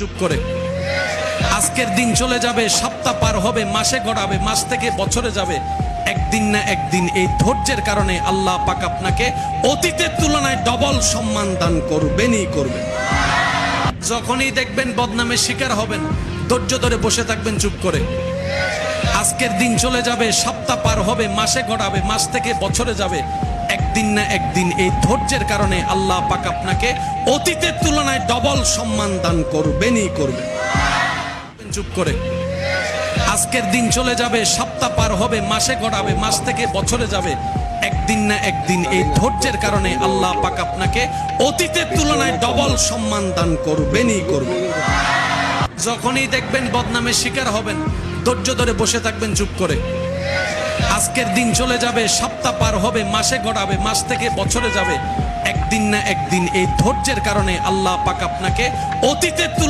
চুপ করে। আজকের দিন চলে যাবে, সপ্তাহ পার হবে, মাসে গড়াবে, মাস থেকে বছরে যাবে, একদিন না একদিন এই ধৈর্যের কারণে আল্লাহ পাক আপনাকে অতীতের তুলনায় ডবল সম্মান দান করবেনই করবেন। যখনই দেখবেন বদনামের শিকার হবেন, ধৈর্য ধরে বসে থাকবেন চুপ করে। আজকের দিন চলে যাবে, সপ্তাহ পার হবে, মাসে গড়াবে, মাস থেকে বছরে যাবে, একদিন না একদিন এই ধৈর্যের কারণে আল্লাহ পাক আপনাকে অতীতের তুলনায় ডবল সম্মান দান করবেনই করবেন। চুপ করে। আজকের দিন চলে যাবে, সপ্তাহ পার হবে, মাসে গড়াবে, মাস থেকে বছরে যাবে, একদিন না একদিন এই ধৈর্যের কারণে আল্লাহ পাক আপনাকে অতীতের তুলনায় ডবল সম্মান দান করবেনই করবেন। যখনই দেখবেন বদনামের শিকার হবেন, ধৈর্য ধরে বসে থাকবেন চুপ করে। আজকের দিন চলে যাবে, সপ্তাহ পার হবে, মাসে গড়াবে, মাস থেকে বছরে যাবে, একদিন না একদিন এই ধৈর্যের কারণে আল্লাহ পাক আপনাকে অতীতের